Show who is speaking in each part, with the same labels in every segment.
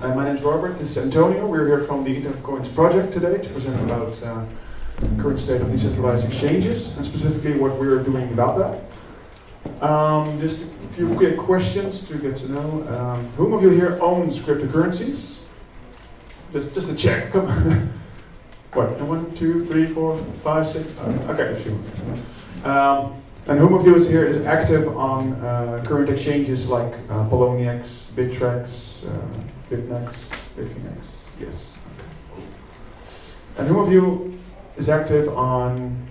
Speaker 1: My name is Robert, this is Antonio. We're here from the Internet of Coins project today to present about the current state of decentralized exchanges and specifically what we're doing about that. Just a few quick questions to get to know. Whom of you here owns cryptocurrencies? Just a check. Come on. What? 1, 2, 3, 4, 5, 6? Okay, a few. And whom of you is here is active on current exchanges like Poloniex, Bittrex, Bitnex, Bitfinex? Yes. Okay, cool. And whom of you is active on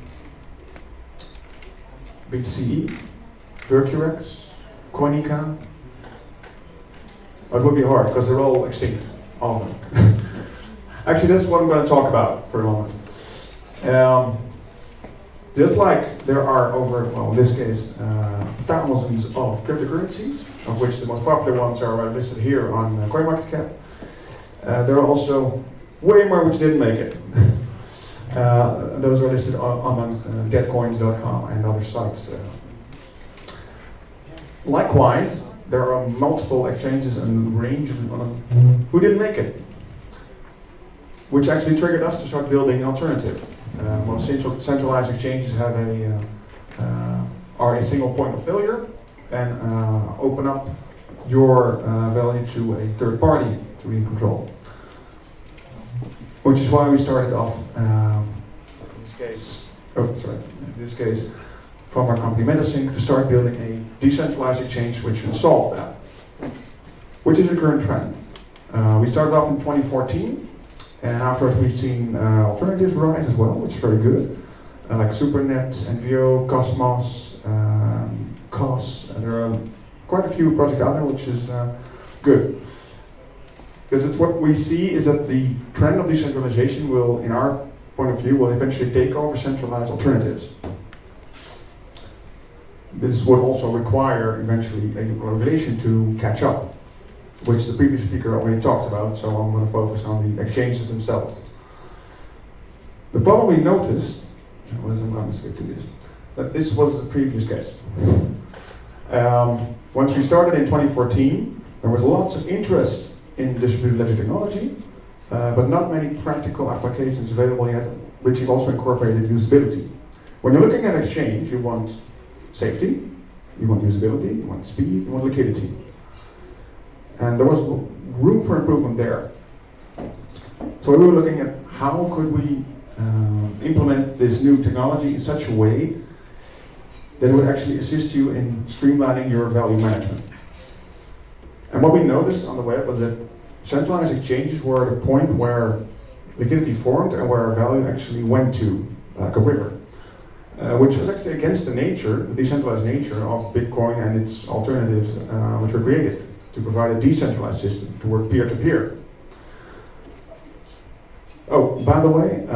Speaker 1: BTCE, Vircurex, Coinica? It would be hard because they're all extinct, all of them. Actually, that's what I'm going to talk about for a moment. Just like there are over, well, in this case, thousands of cryptocurrencies, of which the most popular ones are listed here on CoinMarketCap. There are also way more which didn't make it. Those are listed on getcoins.com and other sites. Likewise, there are multiple exchanges and range of who didn't make it, which actually triggered us to start building an alternative. Most centralized exchanges have are a single point of failure and open up your value to a third party to be in control. Which is why we started off in this case, from our company Medisync to start building a decentralized exchange which should solve that, which is a current trend. We started off in 2014. And afterwards we've seen alternatives rise as well, which is very good. Like SuperNet, NVO, Cosmos, COS, and there are quite a few projects out there, which is good. Because it's what we see is that the trend of decentralization will, in our point of view, will eventually take over centralized alternatives. This would also require eventually a regulation to catch up, which the previous speaker already talked about, so I'm going to focus on the exchanges themselves. The problem we noticed, was I'm going to skip to this, that this was the previous case. Once we started in 2014, there was lots of interest in distributed ledger technology, but not many practical applications available yet, which have also incorporated usability. When you're looking at exchange, you want safety, you want usability, you want speed, you want liquidity. And there was room for improvement there. So we were looking at how could we implement this new technology in such a way that it would actually assist you in streamlining your value management. And what we noticed on the web was that centralized exchanges were at a point where liquidity formed and where value actually went to, like a river, which was actually against the nature, the decentralized nature of Bitcoin and its alternatives which were created to provide a decentralized system to work peer-to-peer. Oh, by the way,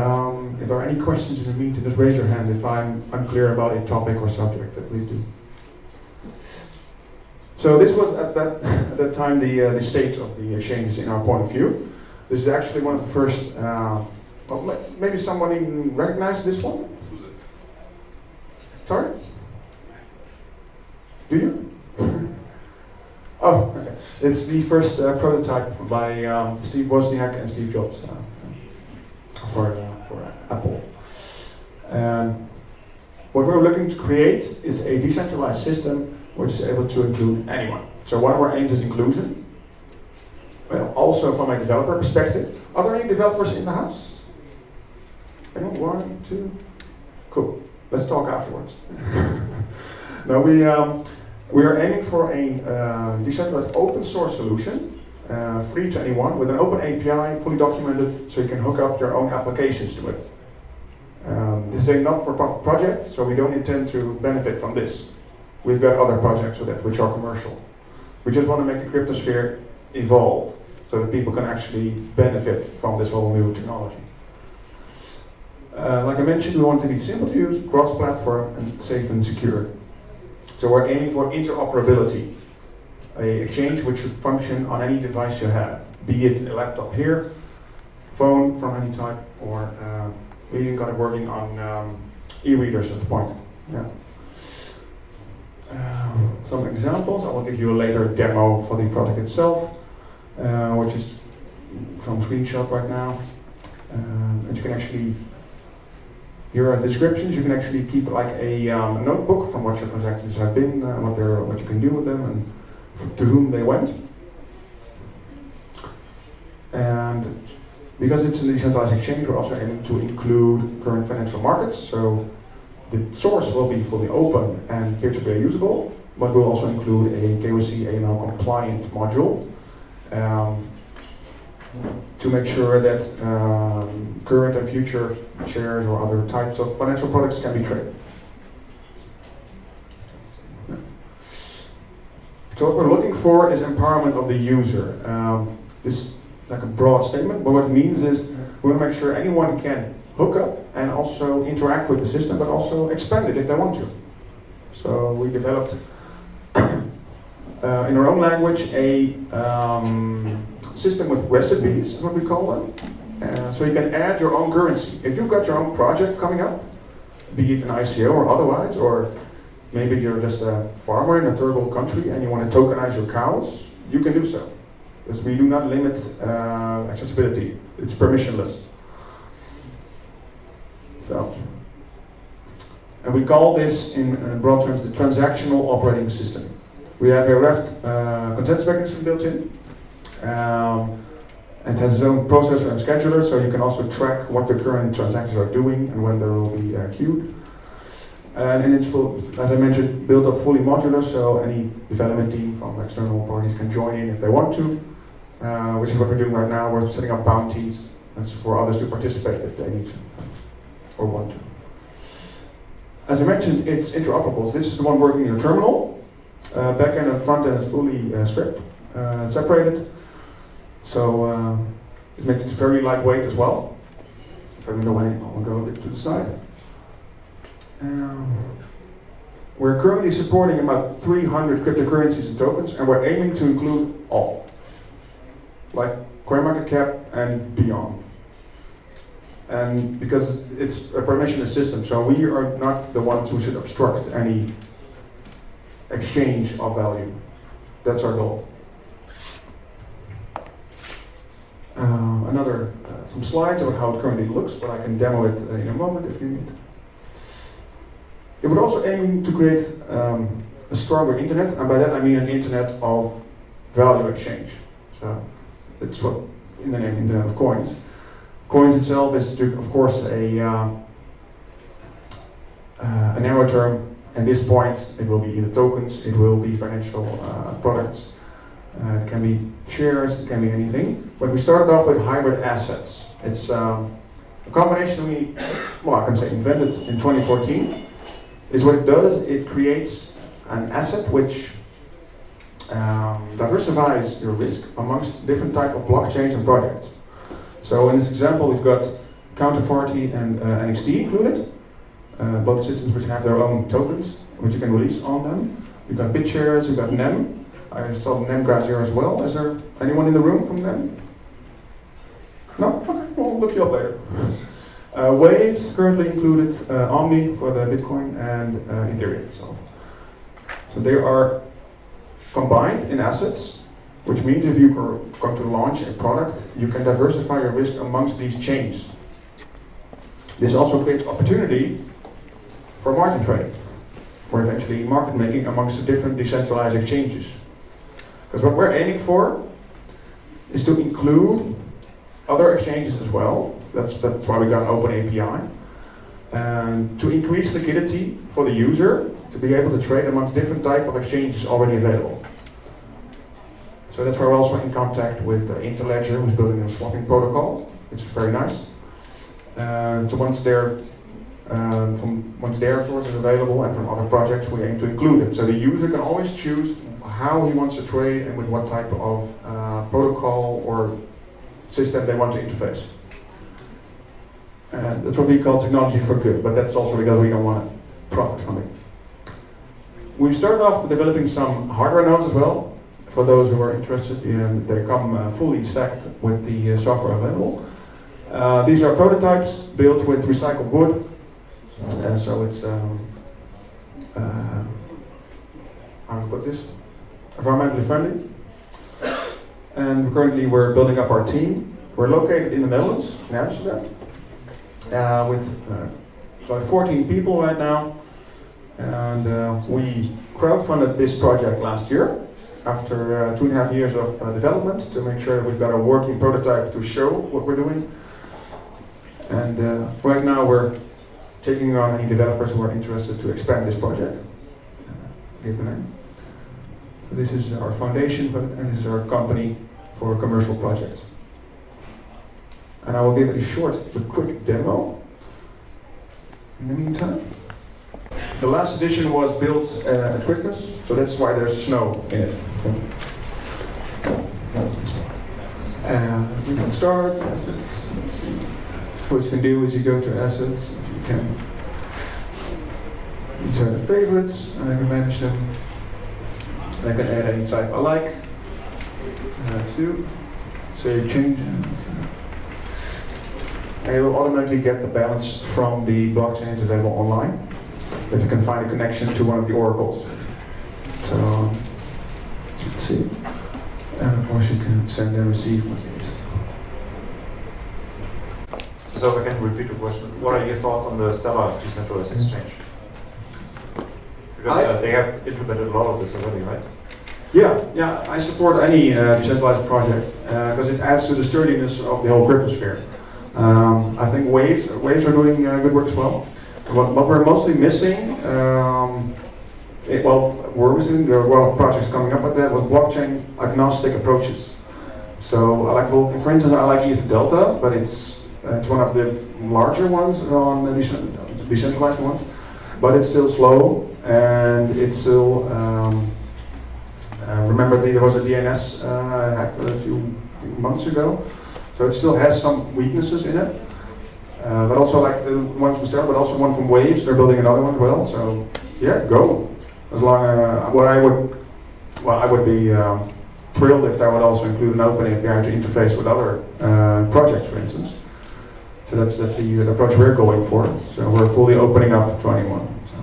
Speaker 1: if there are any questions in the meeting, just raise your hand if I'm unclear about a topic or subject, please do. So this was at that time the state of the exchanges in our point of view. This is actually one of the first, well, maybe somebody recognizes this one? Sorry? Do you? Oh, okay. It's the first prototype by Steve Wozniak and Steve Jobs for Apple. And what we're looking to create is a decentralized system which is able to include anyone. So one of our aims is inclusion. Well, also from a developer perspective. Are there any developers in the house? Anyone? 1, 2? Cool. Let's talk afterwards. No, we are aiming for a decentralized open source solution, free to anyone, with an open API, fully documented, so you can hook up your own applications to it. This is a not-for-profit project, so we don't intend to benefit from this. We've got other projects with it, which are commercial. We just want to make the cryptosphere evolve, so that people can actually benefit from this whole new technology. Like I mentioned, we want to be simple to use, cross-platform, and safe and secure. So we're aiming for interoperability, an exchange which should function on any device you have, be it a laptop here, phone from any type, or we even got it working on e-readers at the point. Yeah. Some examples, I will give you a later demo for the product itself, which is some screenshot right now. And you can actually, here are descriptions. You can actually keep like a notebook from what your transactions have been, what you can do with them, and to whom they went. And because it's a decentralized exchange, we're also aiming to include current financial markets. So the source will be fully open and peer-to-peer usable, but we'll also include a KYC AML compliant module to make sure that current and future shares or other types of financial products can be traded. So what we're looking for is empowerment of the user. This is like a broad statement, but what it means is we want to make sure anyone can hook up and also interact with the system, but also expand it if they want to. So we developed in our own language a system with recipes, is what we call them. So you can add your own currency. If you've got your own project coming up, be it an ICO or otherwise, or maybe you're just a farmer in a third world country and you want to tokenize your cows, you can do so. Because we do not limit accessibility. It's permissionless. So, and we call this, in broad terms, the transactional operating system. We have a REFT consensus mechanism built in, and it has its own processor and scheduler, so you can also track what the current transactions are doing and when they will be queued. And it's full, as I mentioned, built up fully modular, so any development team from external parties can join in if they want to, which is what we're doing right now. We're setting up bounties. That's for others to participate if they need to or want to. As I mentioned, it's interoperable. This is the one working in your terminal. Backend and frontend is fully script separated, so it makes it very lightweight as well. If I'm in the way, I'll go a bit to the side. We're currently supporting about 300 cryptocurrencies and tokens, and we're aiming to include all, like CoinMarketCap and beyond. And because it's a permissionless system, so we are not the ones who should obstruct any exchange of value. That's our goal. Some slides about how it currently looks, but I can demo it in a moment if you need. It would also aim to create a stronger internet, and by that I mean an internet of value exchange. So it's what in the name Internet of Coins. Coins itself is, of course, a narrow term. At this point, it will be either tokens, it will be financial products, it can be shares, it can be anything. But we started off with hybrid assets. It's a combination I can say invented in 2014. Is what it does, it creates an asset which diversifies your risk amongst different type of blockchains and projects. So in this example, we've got Counterparty and NXT included. Both systems which have their own tokens, which you can release on them. You've got BitShares, you've got NEM. I saw NEM guys here as well. Is there anyone in the room from NEM? No? Okay, we'll look you up later. Waves currently included Omni for the Bitcoin and Ethereum itself. So they are combined in assets, which means if you are going to launch a product, you can diversify your risk amongst these chains. This also creates opportunity for margin trading, or eventually market making amongst the different decentralized exchanges. Because what we're aiming for is to include other exchanges as well. That's why we've got an open API. And to increase liquidity for the user to be able to trade amongst different type of exchanges already available. So that's why we're also in contact with Interledger, who's building a swapping protocol. It's very nice. So once their source is available and from other projects, we aim to include it. So the user can always choose how he wants to trade and with what type of protocol or system they want to interface. And that's what we call technology for good, but that's also because we don't want to profit from it. We've started off with developing some hardware nodes as well. For those who are interested, they come fully stacked with the software available. These are prototypes built with recycled wood, so it's how to put this, environmentally friendly. And currently we're building up our team. We're located in the Netherlands, in Amsterdam, with about 14 people right now. And we crowdfunded this project last year after 2.5 years of development to make sure that we've got a working prototype to show what we're doing. And right now we're taking on any developers who are interested to expand this project. Give the name. This is our foundation, and this is our company for commercial projects. And I will give it a short but quick demo in the meantime. The last edition was built at Christmas, so that's why there's snow in it. We can start assets. Let's see. What you can do is you go to assets. You can. These are the favorites, and I can manage them. I can add any type I like. Let's do. Save changes. And it will automatically get the balance from the blockchains available online, if you can find a connection to one of the oracles. So, let's see. And of course you can send and receive with these.
Speaker 2: So if I can repeat the question, what are your thoughts on the Stellar decentralized exchange? Because they have implemented a lot of this already, right?
Speaker 1: Yeah, I support any decentralized project because it adds to the sturdiness of the whole cryptosphere. I think Waves are doing good work as well. What we're mostly missing, there were a lot of projects coming up with that, was blockchain agnostic approaches. So, for instance, I like Ether Delta, but it's one of the larger ones on the decentralized ones, but it's still slow and it's still. Remember, there was a DNS hack a few months ago, so it still has some weaknesses in it. But also like the ones from Stellar, but also one from Waves. They're building another one as well. So yeah, go. As long I would be thrilled if that would also include an open API to interface with other projects, for instance. So that's the approach we're going for. So we're fully opening up to anyone. So.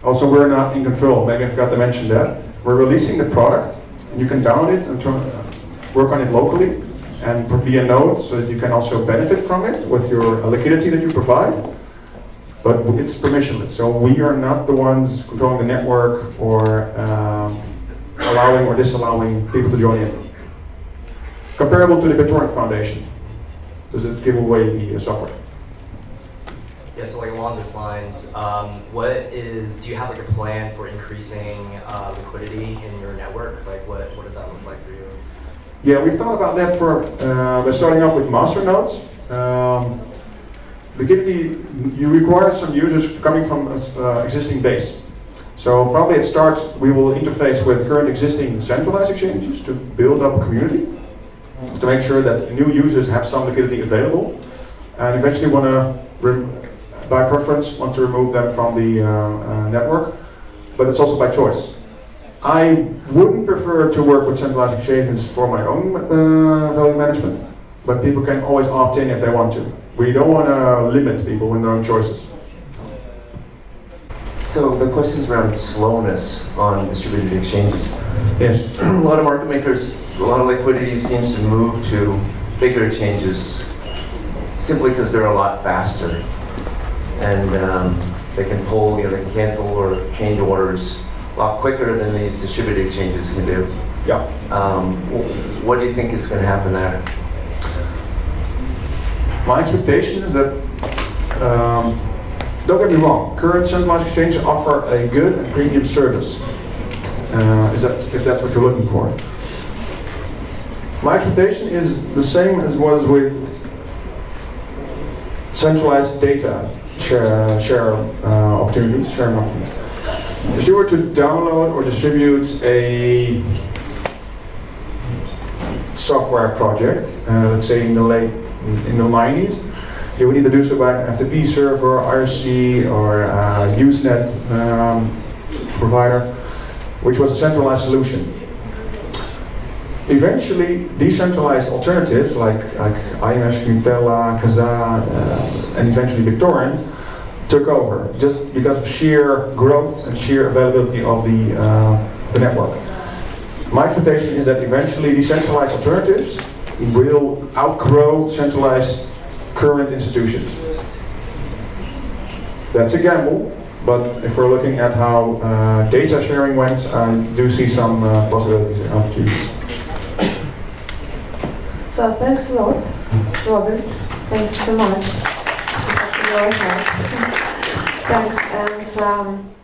Speaker 1: Also, we're not in control. Maybe I forgot to mention that. We're releasing the product, and you can download it and work on it locally, and be a node so that you can also benefit from it with your liquidity that you provide. But it's permissionless, so we are not the ones controlling the network or allowing or disallowing people to join in. Comparable to the BitTorrent Foundation. Does it give away the software?
Speaker 3: Yeah, so like along those lines, do you have like a plan for increasing liquidity in your network? Like what does that look like for you?
Speaker 1: Yeah, we've thought about that by starting up with master nodes. Liquidity, you require some users coming from existing base. So probably at start, we will interface with current existing centralized exchanges to build up a community, to make sure that new users have some liquidity available, and eventually by preference, want to remove them from the network, but it's also by choice. I wouldn't prefer to work with centralized exchanges for my own value management, but people can always opt in if they want to. We don't want to limit people in their own choices.
Speaker 4: So the question's around slowness on distributed exchanges.
Speaker 1: Yes.
Speaker 4: A lot of market makers, a lot of liquidity seems to move to bigger exchanges simply because they're a lot faster. And they can pull, they can cancel or change orders a lot quicker than these distributed exchanges can do.
Speaker 1: Yeah.
Speaker 4: What do you think is going to happen there?
Speaker 1: My expectation is that, don't get me wrong, current centralized exchanges offer a good and premium service, if that's what you're looking for. My expectation is the same as was with centralized data sharing opportunities. If you were to download or distribute a software project, let's say in the 90s, you would either do so by an FTP server, IRC, or Usenet provider, which was a centralized solution. Eventually, decentralized alternatives like IMS, Nutella, Kazaa, and eventually BitTorrent took over, just because of sheer growth and sheer availability of the network. My expectation is that eventually decentralized alternatives will outgrow centralized current institutions. That's a gamble, but if we're looking at how data sharing went, I do see some possibilities and opportunities.
Speaker 5: So thanks a lot, Robert. Thank you so much. Thanks. And